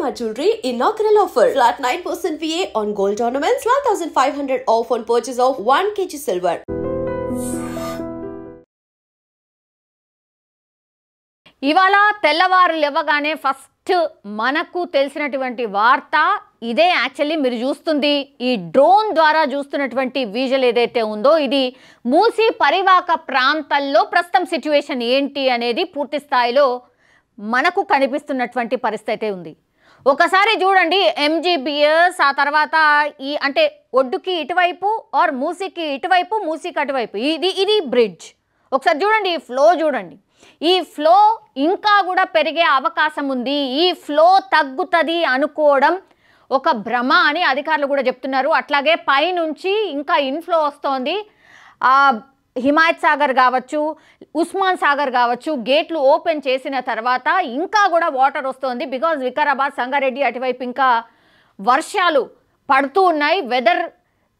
Shalimar Jewelry inaugural offer. Flat 9% VA on gold ornaments, 12,500 off on purchase of 1 kg silver. ఇవాళ తెల్లవారు లేవగానే first మనకు తెలిసినటువంటి వార్త ఇదే. యాక్చువల్లీ మీరు చూస్తుంది ఈ డ్రోన్ ద్వారా చూస్తున్నటువంటి విజువల్ ఏదైతే ఉందో ఇది మూసీ పరివాహక ప్రాంతాల్లో ప్రస్తుతం సిచ్యువేషన్ ఏంటి అనేది పూర్తి స్థాయిలో మనకు కనిపిస్తున్నటువంటి పరిస్థితి ఉంది. ఒకసారి చూడండి ఎంజీబీఎస్, ఆ తర్వాత ఈ అంటే ఒడ్డుకి ఇటువైపు ఆర్ మూసీకి ఇటువైపు, మూసీకి అటువైపు ఇది బ్రిడ్జ్. ఒకసారి చూడండి ఈ ఫ్లో చూడండి. ఈ ఫ్లో ఇంకా కూడా పెరిగే అవకాశం ఉంది. ఈ ఫ్లో తగ్గుతుంది అనుకోవడం ఒక భ్రమ అని అధికారులు కూడా చెప్తున్నారు. అట్లాగే పైనుంచి ఇంకా ఇన్ఫ్లో వస్తోంది. హిమాయత్ సాగర్ కావచ్చు, ఉస్మాన్ సాగర్ కావచ్చు, గేట్లు ఓపెన్ చేసిన తర్వాత ఇంకా కూడా వాటర్ వస్తుంది. బికాజ్ వికారాబాద్, సంగారెడ్డి అటువైపు ఇంకా వర్షాలు పడుతూ ఉన్నాయి. వెదర్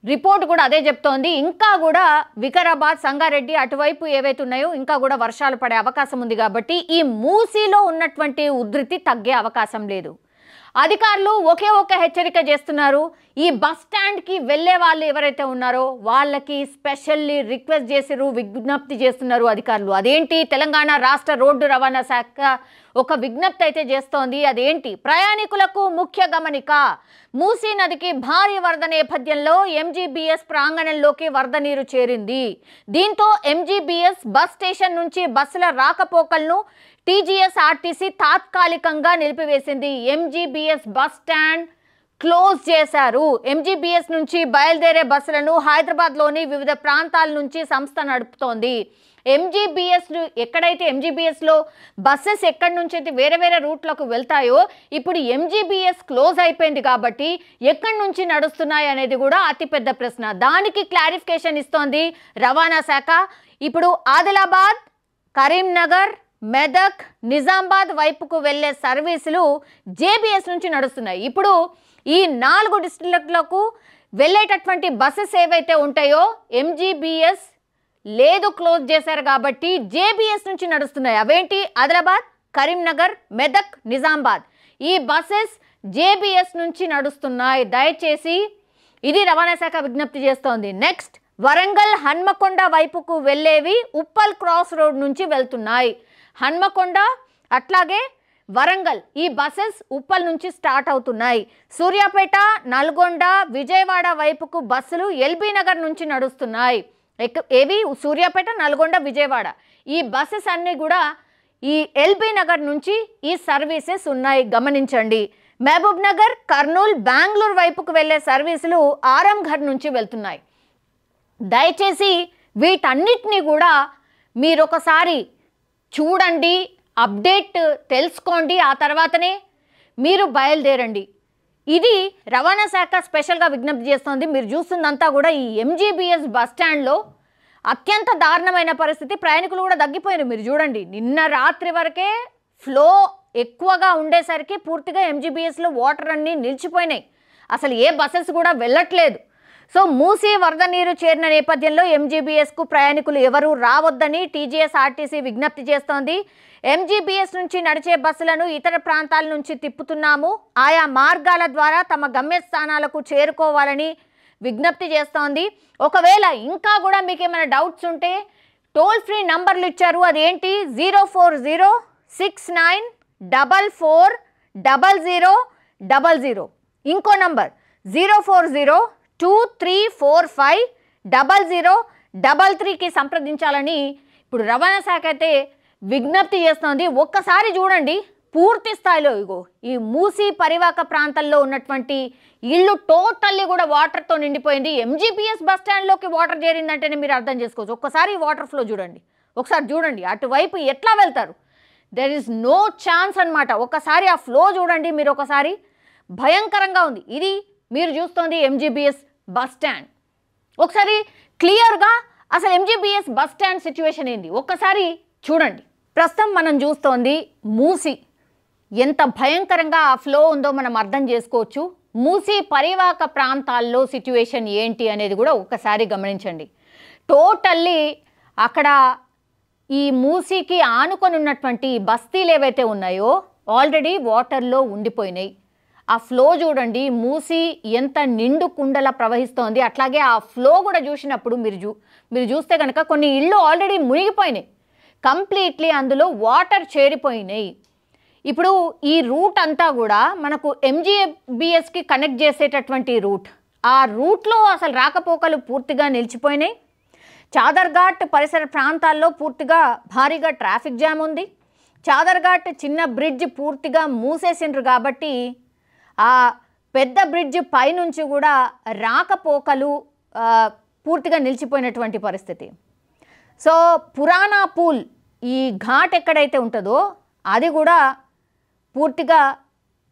రిపోర్ట్ కూడా అదే చెప్తోంది. ఇంకా కూడా వికారాబాద్, సంగారెడ్డి అటువైపు ఏవైతే ఉన్నాయో ఇంకా కూడా వర్షాలు పడే అవకాశం ఉంది. కాబట్టి ఈ మూసీలో ఉన్నటువంటి ఉధృతి తగ్గే అవకాశం లేదు. అధికారులు ఒకే ఒక హెచ్చరిక చేస్తున్నారు. ఈ బస్ స్టాండ్కి వెళ్ళే వాళ్ళు ఎవరైతే ఉన్నారో వాళ్ళకి స్పెషల్లీ రిక్వెస్ట్ చేసిరు, విజ్ఞప్తి చేస్తున్నారు అధికారులు. అదేంటి, తెలంగాణ రాష్ట్ర రోడ్డు రవాణా శాఖ ఒక విజ్ఞప్తి అయితే చేస్తోంది. అదేంటి, ప్రయాణికులకు ముఖ్య గమనిక. మూసీ నదికి భారీ వరద నేపథ్యంలో ఎంజీబీఎస్ ప్రాంగణంలోకి వరద నీరు చేరింది. దీంతో ఎంజీబీఎస్ బస్ స్టేషన్ నుంచి బస్సుల రాకపోకలను టీజీఎస్ఆర్టీసీ తాత్కాలికంగా నిలిపివేసింది. ఎంజీబీఎస్ బస్ స్టాండ్ క్లోజ్ చేశారు. ఎంజీబీఎస్ నుంచి బయలుదేరే బస్సులను హైదరాబాద్లోని వివిధ ప్రాంతాల నుంచి సంస్థ నడుపుతోంది. ఎంజీబీఎస్లు ఎక్కడైతే ఎంజీబీఎస్లో బస్సెస్ ఎక్కడి నుంచి అయితే వేరే వేరే రూట్లకు వెళ్తాయో ఇప్పుడు ఎంజీబీఎస్ క్లోజ్ అయిపోయింది కాబట్టి ఎక్కడి నుంచి నడుస్తున్నాయి అనేది కూడా అతిపెద్ద ప్రశ్న. దానికి క్లారిఫికేషన్ ఇస్తోంది రవాణా శాఖ. ఇప్పుడు ఆదిలాబాద్, కరీంనగర్, మెదక్, నిజామాబాద్ వైపుకు వెళ్లే సర్వీసులు జేబీఎస్ నుంచి నడుస్తున్నాయి. ఇప్పుడు ఈ 4 డిస్ట్రిక్ట్లకు వెళ్ళేటటువంటి బస్సెస్ ఏవైతే ఉంటాయో ఎంజీబీఎస్ లేదు, క్లోజ్ చేశారు కాబట్టి జేబీఎస్ నుంచి నడుస్తున్నాయి. అవేంటి, ఆదిలాబాద్, కరీంనగర్, మెదక్, నిజామాబాద్ ఈ బస్సెస్ జేబీఎస్ నుంచి నడుస్తున్నాయి. దయచేసి ఇది రవాణా శాఖ విజ్ఞప్తి చేస్తోంది. నెక్స్ట్, వరంగల్, హన్మకొండ వైపుకు వెళ్ళేవి ఉప్పల్ క్రాస్ రోడ్ నుంచి వెళ్తున్నాయి. హన్మకొండ అట్లాగే వరంగల్ ఈ బస్సెస్ ఉప్పల్ నుంచి స్టార్ట్ అవుతున్నాయి. సూర్యాపేట, నల్గొండ, విజయవాడ వైపుకు బస్సులు ఎల్బీ నగర్ నుంచి నడుస్తున్నాయి. ఏవి, సూర్యాపేట, నల్గొండ, విజయవాడ ఈ బస్సెస్ అన్నీ కూడా ఈ ఎల్బీ నగర్ నుంచి ఈ సర్వీసెస్ ఉన్నాయి, గమనించండి. మహబూబ్ నగర్, కర్నూలు, బెంగళూరు వైపుకు వెళ్ళే సర్వీసులు ఆరంఘర్ నుంచి వెళ్తున్నాయి. దయచేసి వీటన్నిటినీ కూడా మీరు ఒకసారి చూడండి, అప్డేట్ తెలుసుకోండి, ఆ తర్వాతనే మీరు బయలుదేరండి. ఇది రవాణా శాఖ స్పెషల్గా విజ్ఞప్తి చేస్తోంది. మీరు చూస్తుందంతా కూడా ఈ ఎంజీబీఎస్ బస్ స్టాండ్లో అత్యంత దారుణమైన పరిస్థితి. ప్రయాణికులు కూడా తగ్గిపోయారు. మీరు చూడండి, నిన్న రాత్రి వరకే ఫ్లో ఎక్కువగా ఉండేసరికి పూర్తిగా ఎంజీబీఎస్లో వాటర్ అన్నీ నిలిచిపోయినాయి. అసలు ఏ బస్సెస్ కూడా వెళ్ళట్లేదు. సో మూసీ వరద నీరు చేరిన నేపథ్యంలో ఎంజీబీఎస్కు ప్రయాణికులు ఎవరూ రావద్దని టీజీఎస్ఆర్టీసీ విజ్ఞప్తి చేస్తోంది. ఎంజీబీఎస్ నుంచి నడిచే బస్సులను ఇతర ప్రాంతాల నుంచి తిప్పుతున్నాము. ఆయా మార్గాల ద్వారా తమ గమ్యస్థానాలకు చేరుకోవాలని విజ్ఞప్తి చేస్తోంది. ఒకవేళ ఇంకా కూడా మీకు ఏమైనా డౌట్స్ ఉంటే టోల్ ఫ్రీ నంబర్లు ఇచ్చారు. అదేంటి, 04064440000. ఇంకో నంబర్ 04023450033కి సంప్రదించాలని ఇప్పుడు రవాణా శాఖ అయితే విజ్ఞప్తి చేస్తోంది. ఒక్కసారి చూడండి పూర్తి స్థాయిలో ఇగో ఈ మూసీ పరివాహక ప్రాంతాల్లో ఉన్నటువంటి ఇల్లు టోటల్లీ కూడా వాటర్తో నిండిపోయింది. ఎంజీబీఎస్ బస్ స్టాండ్లోకి వాటర్ చేరిందంటేనే మీరు అర్థం చేసుకోవచ్చు. ఒక్కసారి వాటర్ ఫ్లో చూడండి, ఒకసారి చూడండి అటువైపు ఎట్లా వెళ్తారు. దెర్ ఈజ్ నో ఛాన్స్ అనమాట. ఒకసారి ఆ ఫ్లో చూడండి మీరు, ఒకసారి భయంకరంగా ఉంది. ఇది మీరు చూస్తోంది ఎంజీబీఎస్ బస్ స్టాండ్. ఒకసారి క్లియర్గా అసలు ఎంజీబీఎస్ బస్ స్టాండ్ సిచ్యువేషన్ ఏంది ఒక్కసారి చూడండి. ప్రస్తుతం మనం చూస్తోంది మూసీ, ఎంత భయంకరంగా ఆ ఫ్లో ఉందో మనం అర్థం చేసుకోవచ్చు. మూసీ పరివాహక ప్రాంతాల్లో సిచ్యువేషన్ ఏంటి అనేది కూడా ఒక్కసారి గమనించండి. టోటల్లీ అక్కడ ఈ మూసీకి ఆనుకొని ఉన్నటువంటి బస్తీలు ఏవైతే ఉన్నాయో ఆల్రెడీ వాటర్లో ఉండిపోయినాయి. ఆ ఫ్లో చూడండి, మూసి ఎంత నిండు కుండలా ప్రవహిస్తోంది. అట్లాగే ఆ ఫ్లో కూడా చూసినప్పుడు మీరు చూస్తే కనుక కొన్ని ఇళ్ళు ఆల్రెడీ మునిగిపోయినాయి, కంప్లీట్లీ అందులో వాటర్ చేరిపోయినాయి. ఇప్పుడు ఈ రూట్ అంతా కూడా మనకు ఎంజీబీఎస్కి కనెక్ట్ చేసేటటువంటి రూట్, ఆ రూట్లో అసలు రాకపోకలు పూర్తిగా నిలిచిపోయినాయి. చాదర్ఘాట్ పరిసర ప్రాంతాల్లో పూర్తిగా భారీగా ట్రాఫిక్ జామ్ ఉంది. చాదర్ఘాట్ చిన్న బ్రిడ్జ్ పూర్తిగా మూసేసిండ్రు కాబట్టి ఆ పెద్ద బ్రిడ్జ్ పైనుంచి కూడా రాకపోకలు పూర్తిగా నిలిచిపోయినటువంటి పరిస్థితి. సో పురాణా పూల్, ఈ ఘాట్ ఎక్కడైతే ఉంటుందో అది కూడా పూర్తిగా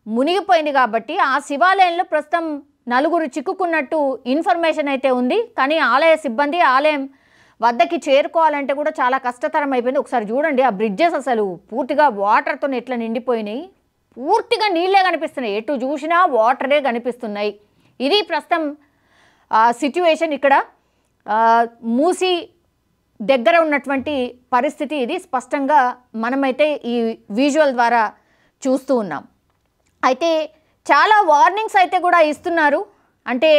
మునిగిపోయింది కాబట్టి ఆ శివాలయంలో ప్రస్తుతం 4 చిక్కుకున్నట్టు ఇన్ఫర్మేషన్ అయితే ఉంది. కానీ ఆలయ సిబ్బంది ఆలయం వద్దకి చేరుకోవాలంటే కూడా చాలా కష్టతరం అయిపోయింది. ఒకసారి చూడండి, ఆ బ్రిడ్జెస్ అసలు పూర్తిగా వాటర్తో ఎట్లా నిండిపోయినాయి, పూర్తిగా నీళ్ళే కనిపిస్తున్నాయి, ఎటు చూసినా వాటరే కనిపిస్తున్నాయి. ఇది ప్రస్తుతం సిట్యువేషన్ ఇక్కడ మూసి దగ్గర ఉన్నటువంటి పరిస్థితి. ఇది స్పష్టంగా మనమైతే ఈ విజువల్ ద్వారా చూస్తూ ఉన్నాం. అయితే చాలా వార్నింగ్స్ అయితే కూడా ఇస్తున్నారు. అంటే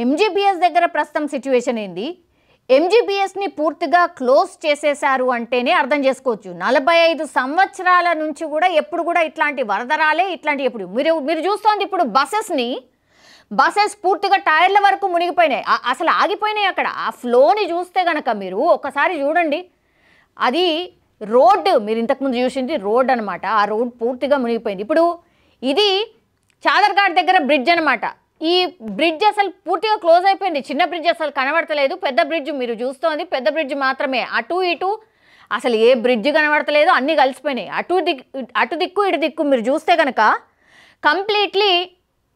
ఎంజీబీఎస్ దగ్గర ప్రస్తుతం సిట్యువేషన్ ఏంది, ఎంజీబీఎస్ని పూర్తిగా క్లోజ్ చేసేశారు అంటేనే అర్థం చేసుకోవచ్చు. 45 సంవత్సరాల నుంచి కూడా ఎప్పుడు కూడా ఇట్లాంటి వరదరాలే, ఇట్లాంటి ఎప్పుడు మీరు చూస్తోంది ఇప్పుడు బసెస్ పూర్తిగా టైర్ల వరకు మునిగిపోయినాయి, అసలు ఆగిపోయినాయి. అక్కడ ఆ ఫ్లోని చూస్తే కనుక మీరు ఒకసారి చూడండి, అది రోడ్డు, మీరు ఇంతకుముందు చూసింది రోడ్ అనమాట, ఆ రోడ్ పూర్తిగా మునిగిపోయింది. ఇప్పుడు ఇది చాదర్ఘాట్ దగ్గర బ్రిడ్జ్ అనమాట. ఈ బ్రిడ్జ్ అసలు పూర్తిగా క్లోజ్ అయిపోయింది, చిన్న బ్రిడ్జ్ అసలు కనబడతలేదు, పెద్ద బ్రిడ్జ్ మీరు చూస్తోంది పెద్ద బ్రిడ్జ్ మాత్రమే. అటు ఇటు అసలు ఏ బ్రిడ్జ్ కనబడతలేదు, అన్నీ కలిసిపోయినాయి. అటు దిక్కు ఇటు దిక్కు మీరు చూస్తే కనుక కంప్లీట్లీ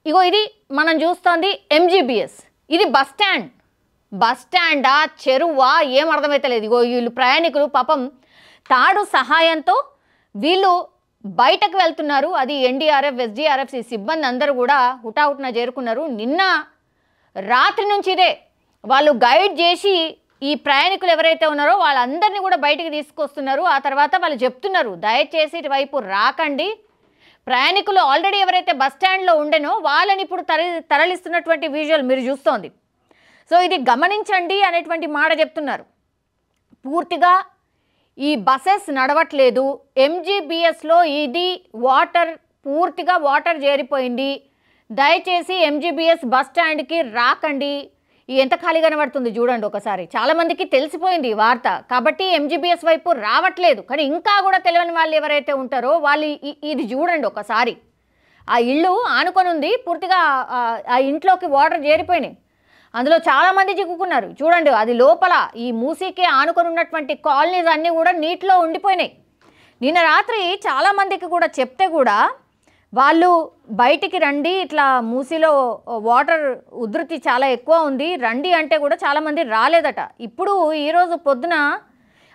ఇగో ఇది మనం చూస్తోంది ఎంజీబీఎస్, ఇది బస్ స్టాండా చెరువా ఏం అర్థమవుతలేదు. ఇగో వీళ్ళు ప్రయాణికులు పాపం తాడు సహాయంతో వీళ్ళు బయటకు వెళ్తున్నారు. అది ఎన్డీఆర్ఎఫ్ ఎస్డీఆర్ఎఫ్ సిబ్బంది అందరూ కూడా హుటాహుటిన చేరుకున్నారు. నిన్న రాత్రి నుంచి ఇదే వాళ్ళు గైడ్ చేసి ఈ ప్రయాణికులు ఎవరైతే ఉన్నారో వాళ్ళందరినీ కూడా బయటికి తీసుకొస్తున్నారు. ఆ తర్వాత వాళ్ళు చెప్తున్నారు, దయచేసి ఇటువైపు రాకండి. ప్రయాణికులు ఆల్రెడీ ఎవరైతే బస్ స్టాండ్లో ఉండేనో వాళ్ళని ఇప్పుడు తరలిస్తున్నటువంటి విజువల్ మీరు చూస్తోంది. సో ఇది గమనించండి అనేటువంటి మాట చెప్తున్నారు. పూర్తిగా ఈ బసెస్ నడవట్లేదు, ఎంజీబీఎస్లో ఇది పూర్తిగా వాటర్ చేరిపోయింది, దయచేసి ఎంజీబీఎస్ బస్ స్టాండ్కి రాకండి. ఎంత ఖాళీ కనబడుతుంది చూడండి ఒకసారి. చాలామందికి తెలిసిపోయింది ఈ వార్త కాబట్టి ఎంజీబీఎస్ వైపు రావట్లేదు. కానీ ఇంకా కూడా తెలియని వాళ్ళు ఎవరైతే ఉంటారో వాళ్ళు ఇది చూడండి ఒకసారి. ఆ ఇల్లు ఆనుకొని ఉంది, పూర్తిగా ఆ ఇంట్లోకి వాటర్ చేరిపోయినాయి, అందులో చాలామంది చిక్కుకున్నారు. చూడండి అది లోపల ఈ మూసీకి ఆనుకొని ఉన్నటువంటి కాలనీస్ అన్నీ కూడా నీటిలో ఉండిపోయినాయి. నిన్న రాత్రి చాలామందికి కూడా చెప్తే కూడా వాళ్ళు బయటికి రండి, ఇట్లా మూసీలో వాటర్ ఉధృతి చాలా ఎక్కువ ఉంది రండి అంటే కూడా చాలామంది రాలేదట. ఇప్పుడు ఈరోజు పొద్దున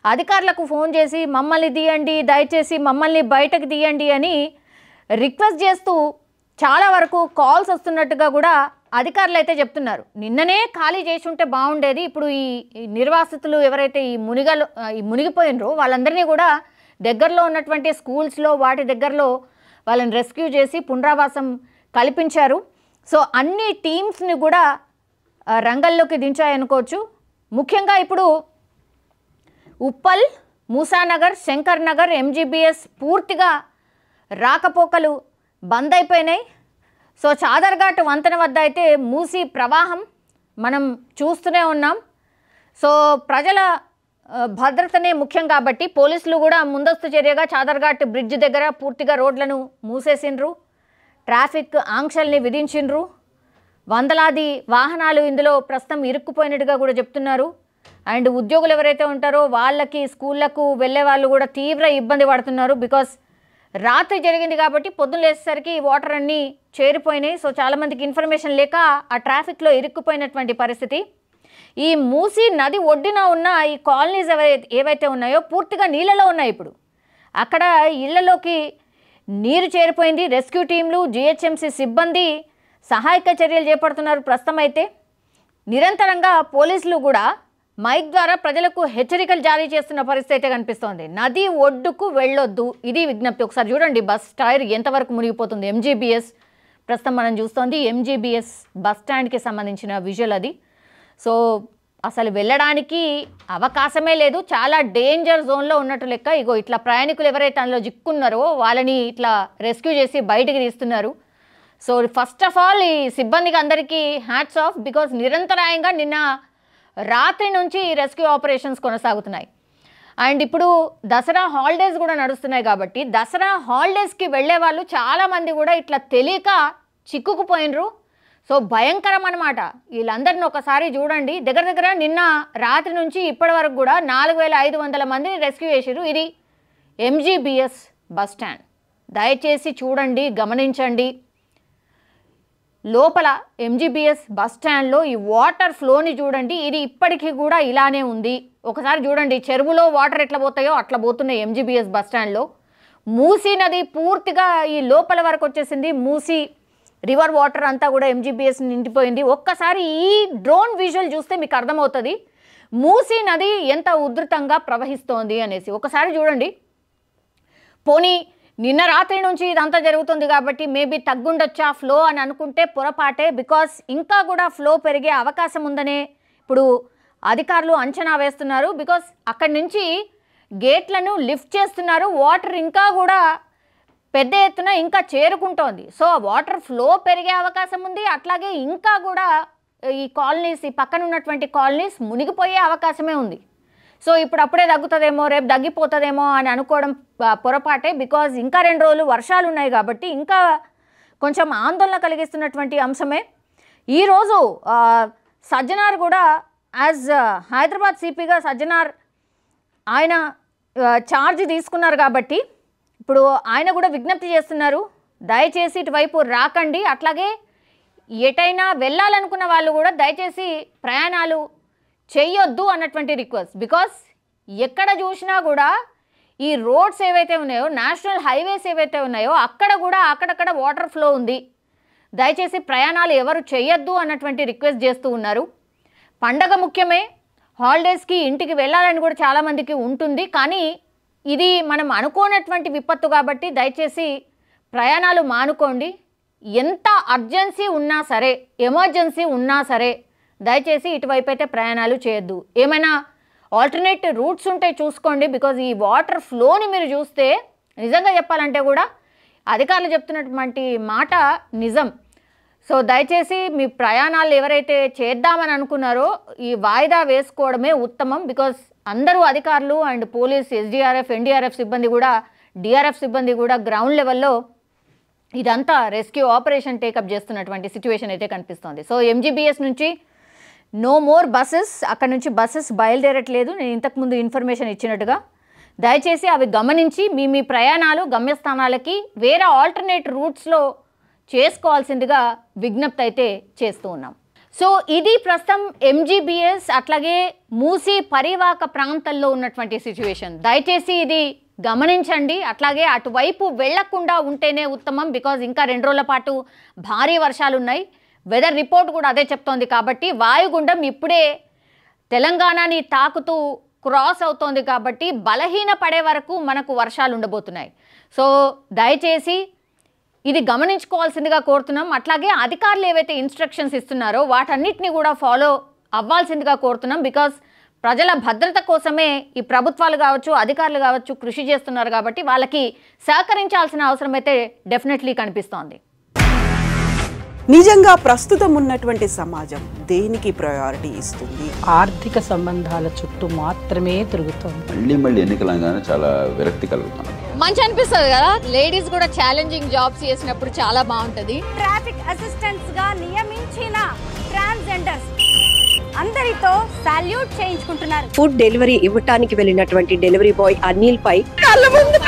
అధికారులకు ఫోన్ చేసి మమ్మల్ని తీయండి, దయచేసి మమ్మల్ని బయటకు తీయండి అని రిక్వెస్ట్ చేస్తూ చాలా వరకు కాల్స్ వస్తున్నట్టుగా కూడా అధికారులు అయితే చెప్తున్నారు. నిన్ననే ఖాళీ చేసి ఉంటే బాగుండేది. ఇప్పుడు ఈ నిర్వాసితులు ఎవరైతే ఈ మునిగిపోయినరో వాళ్ళందరినీ కూడా దగ్గరలో ఉన్నటువంటి స్కూల్స్లో వాటి దగ్గరలో వాళ్ళని రెస్క్యూ చేసి పునరావాసం కల్పించారు. సో అన్ని టీమ్స్ని కూడా రంగంలోకి దించాయనుకోవచ్చు. ముఖ్యంగా ఇప్పుడు ఉప్పల్, మూసానగర్, శంకర్ నగర్, ఎంజీబీఎస్ పూర్తిగా రాకపోకలు బంద్ అయిపోయినాయి. సో చాదర్ఘాట్ వంతెన వద్ద అయితే మూసి ప్రవాహం మనం చూస్తూనే ఉన్నాం. సో ప్రజల భద్రతనే ముఖ్యం కాబట్టి పోలీసులు కూడా ముందస్తు చర్యగా చాదర్ఘాట్ బ్రిడ్జ్ దగ్గర పూర్తిగా రోడ్లను మూసేసిండ్రు, ట్రాఫిక్ ఆంక్షల్ని విధించిండ్రు. వందలాది వాహనాలు ఇందులో ప్రస్తుతం ఇరుక్కుపోయినట్టుగా కూడా చెప్తున్నారు. అండ్ ఉద్యోగులు ఎవరైతే ఉంటారో వాళ్ళకి స్కూళ్ళకు వెళ్ళే వాళ్ళు కూడా తీవ్ర ఇబ్బంది పడుతున్నారు. బికాస్ రాత్రి జరిగింది కాబట్టి పొద్దున్న లేచేసరికి వాటర్ అన్నీ చేరిపోయినాయి. సో చాలామందికి ఇన్ఫర్మేషన్ లేక ఆ ట్రాఫిక్లో ఇరుక్కుపోయినటువంటి పరిస్థితి. ఈ మూసీ నది ఒడ్డున ఉన్న ఈ కాలనీస్ ఏవైతే ఉన్నాయో పూర్తిగా నీళ్ళలో ఉన్నాయి. ఇప్పుడు అక్కడ ఇళ్లలోకి నీరు చేరిపోయింది. రెస్క్యూ టీంలు, జిహెచ్ఎంసీ సిబ్బంది సహాయక చర్యలు చేపడుతున్నారు. ప్రస్తుతం అయితే నిరంతరంగా పోలీసులు కూడా మైక్ ద్వారా ప్రజలకు హెచ్చరికలు జారీ చేస్తున్న పరిస్థితి అయితే కనిపిస్తోంది. నది ఒడ్డుకు వెళ్ళొద్దు, ఇది విజ్ఞప్తి. ఒకసారి చూడండి బస్ టైర్ ఎంతవరకు మునిగిపోతుంది. ఎంజీబీఎస్ ప్రస్తుతం మనం చూస్తోంది ఎంజీబీఎస్ బస్ స్టాండ్కి సంబంధించిన విజువల్ అది. సో అసలు వెళ్ళడానికి అవకాశమే లేదు, చాలా డేంజర్ జోన్లో ఉన్నట్టు లెక్క. ఇగో ఇట్లా ప్రయాణికులు ఎవరైతే అందులో చిక్కున్నారో వాళ్ళని ఇట్లా రెస్క్యూ చేసి బయటికి తీస్తున్నారు. సో ఫస్ట్ ఆఫ్ ఆల్ ఈ సిబ్బందికి అందరికీ హ్యాట్స్ ఆఫ్, బికాజ్ నిరంతరాయంగా నిన్న రాత్రి నుంచి రెస్క్యూ ఆపరేషన్స్ కొనసాగుతున్నాయి. అండ్ ఇప్పుడు దసరా హాలిడేస్ కూడా నడుస్తున్నాయి కాబట్టి దసరా హాలిడేస్కి వెళ్ళే వాళ్ళు చాలామంది కూడా ఇట్లా తెలియక చిక్కుకుపోయినరు. సో భయంకరం అనమాట. వీళ్ళందరిని ఒకసారి చూడండి, దగ్గర దగ్గర నిన్న రాత్రి నుంచి ఇప్పటి వరకు కూడా 4500 మందిని రెస్క్యూ చేసారు. ఇది ఎంజీబీఎస్ బస్ స్టాండ్. దయచేసి చూడండి, గమనించండి. లోపల ఎంజీబీఎస్ బస్ స్టాండ్లో ఈ వాటర్ ఫ్లోని చూడండి, ఇది ఇప్పటికీ కూడా ఇలానే ఉంది. ఒకసారి చూడండి, చెరువులో వాటర్ ఎట్లా పోతాయో అట్లా పోతున్నాయి ఎంజీబీఎస్ బస్ స్టాండ్లో. మూసీ నది పూర్తిగా ఈ లోపల వరకు వచ్చేసింది. మూసీ రివర్ వాటర్ అంతా కూడా ఎంజీబీఎస్ నిండిపోయింది. ఒక్కసారి ఈ డ్రోన్ విజువల్ చూస్తే మీకు అర్థమవుతుంది మూసీ నది ఎంత ఉధృతంగా ప్రవహిస్తోంది అనేసి. ఒకసారి చూడండి. పోనీ నిన్న రాత్రి నుంచి ఇదంతా జరుగుతుంది కాబట్టి మేబీ తగ్గుండొచ్చా ఫ్లో అని అనుకుంటే పొరపాటే, బికాస్ ఇంకా కూడా ఫ్లో పెరిగే అవకాశం ఉందనే ఇప్పుడు అధికారులు అంచనా వేస్తున్నారు. బికాస్ అక్కడి నుంచి గేట్లను లిఫ్ట్ చేస్తున్నారు, వాటర్ ఇంకా కూడా పెద్ద ఎత్తున ఇంకా చేరుకుంటోంది. సో వాటర్ ఫ్లో పెరిగే అవకాశం ఉంది, అట్లాగే ఇంకా కూడా ఈ కాలనీస్, ఈ పక్కన ఉన్నటువంటి కాలనీస్ మునిగిపోయే అవకాశమే ఉంది. సో ఇప్పుడు అప్పుడే తగ్గుతుందేమో, రేపు తగ్గిపోతుందేమో అని అనుకోవడం పొరపాటే, బికాజ్ ఇంకా 2 రోజులు వర్షాలు ఉన్నాయి కాబట్టి ఇంకా కొంచెం ఆందోళన కలిగిస్తున్నటువంటి అంశమే. ఈరోజు సజ్జనార్ కూడా యాజ్ హైదరాబాద్ సిపిగా సజ్జనార్ ఆయన ఛార్జ్ తీసుకున్నారు కాబట్టి ఇప్పుడు ఆయన కూడా విజ్ఞప్తి చేస్తున్నారు, దయచేసి ఇటువైపు రాకండి, అట్లాగే ఎటైనా వెళ్ళాలనుకున్న వాళ్ళు కూడా దయచేసి ప్రయాణాలు చేయొద్దు అన్నటువంటి రిక్వెస్ట్. బికాస్ ఎక్కడ చూసినా కూడా ఈ రోడ్స్ ఏవైతే ఉన్నాయో, నేషనల్ హైవేస్ ఏవైతే ఉన్నాయో అక్కడ కూడా అక్కడక్కడ వాటర్ ఫ్లో ఉంది. దయచేసి ప్రయాణాలు ఎవరు చేయొద్దు అన్నటువంటి రిక్వెస్ట్ చేస్తూ ఉన్నారు. పండగ ముఖ్యమే, హాలిడేస్కి ఇంటికి వెళ్ళాలని కూడా చాలామందికి ఉంటుంది, కానీ ఇది మనం అనుకోనటువంటి విపత్తు కాబట్టి దయచేసి ప్రయాణాలు మానుకోండి. ఎంత అర్జెన్సీ ఉన్నా సరే, ఎమర్జెన్సీ ఉన్నా సరే దయచేసి ఇటువైపు అయితే ప్రయాణాలు చేయొద్దు. ఏమైనా ఆల్టర్నేట్ రూట్స్ ఉంటే చూసుకోండి. బికాజ్ ఈ వాటర్ ఫ్లోని మీరు చూస్తే నిజంగా చెప్పాలంటే కూడా అధికారులు చెప్తున్నటువంటి మాట నిజం. సో దయచేసి మీ ప్రయాణాలు ఎవరైతే చేద్దామని అనుకున్నారో ఈ వాయిదా వేసుకోవడమే ఉత్తమం. బికాజ్ అందరూ అధికారులు అండ్ పోలీస్, ఎస్డీఆర్ఎఫ్, ఎన్డీఆర్ఎఫ్ సిబ్బంది కూడా, డిఆర్ఎఫ్ సిబ్బంది కూడా గ్రౌండ్ లెవెల్లో ఇదంతా రెస్క్యూ ఆపరేషన్ టేకప్ చేస్తున్నటువంటి సిచ్యువేషన్ అయితే కనిపిస్తోంది. సో ఎంజీబీఎస్ నుంచి నో మోర్ బస్సెస్, అక్కడ నుంచి బస్సెస్ బయలుదేరట్లేదు. నేను ఇంతకుముందు ఇన్ఫర్మేషన్ ఇచ్చినట్టుగా దయచేసి అవి గమనించి మీ ప్రయాణాలు గమ్యస్థానాలకి వేరే ఆల్టర్నేట్ రూట్స్లో చేసుకోవాల్సిందిగా విజ్ఞప్తి అయితే చేస్తూ ఉన్నాం. సో ఇది ప్రస్తుతం ఎంజీబీఎస్ అట్లాగే మూసీ పరివాహక ప్రాంతాల్లో ఉన్నటువంటి సిచ్యువేషన్. దయచేసి ఇది గమనించండి, అట్లాగే అటువైపు వెళ్లకుండా ఉంటేనే ఉత్తమం. బికాజ్ ఇంకా 2 రోజుల పాటు భారీ వర్షాలు ఉన్నాయి. వెదర్ రిపోర్ట్ కూడా అదే చెప్తోంది కాబట్టి వాయుగుండం ఇప్పుడే తెలంగాణని తాకుతూ క్రాస్ అవుతోంది కాబట్టి బలహీన పడే వరకు మనకు వర్షాలు ఉండబోతున్నాయి. సో దయచేసి ఇది గమనించుకోవాల్సిందిగా కోరుతున్నాం. అట్లాగే అధికారులు ఏవైతే ఇన్స్ట్రక్షన్స్ ఇస్తున్నారో వాటన్నిటిని కూడా ఫాలో అవ్వాల్సిందిగా కోరుతున్నాం. బికాజ్ ప్రజల భద్రత కోసమే ఈ ప్రభుత్వాలు కావచ్చు, అధికారులు కావచ్చు కృషి చేస్తున్నారు కాబట్టి వాళ్ళకి సహకరించాల్సిన అవసరం అయితే డెఫినెట్లీ కనిపిస్తోంది. నిజంగా ప్రస్తుతం ఉన్నటువంటి సమాజం దేనికి ప్రయారిటీ ఇస్తుంది? ఆర్థిక సంబంధాల చుట్టూ మాత్రమే తిరుగుతుంది. మళ్ళీ ఎన్నికలంగానే చాలా విరక్తి కలుగుతాను. మంచి అనిపిస్తుంది కదా, లేడీస్ కూడా ఛాలెంజింగ్ జాబ్స్ చేసినప్పుడు చాలా బాగుంటది. ట్రాఫిక్ అసిస్టెంట్స్ గా నియమించిన ట్రాన్స్జెండర్స్ అందరితో సాల్యూట్ చేయించుకుంటున్నారు. ఫుడ్ డెలివరీ ఇవ్వటానికి వెళ్ళినటువంటి డెలివరీ బాయ్ అనిల్ పై కళ్ళ ముందు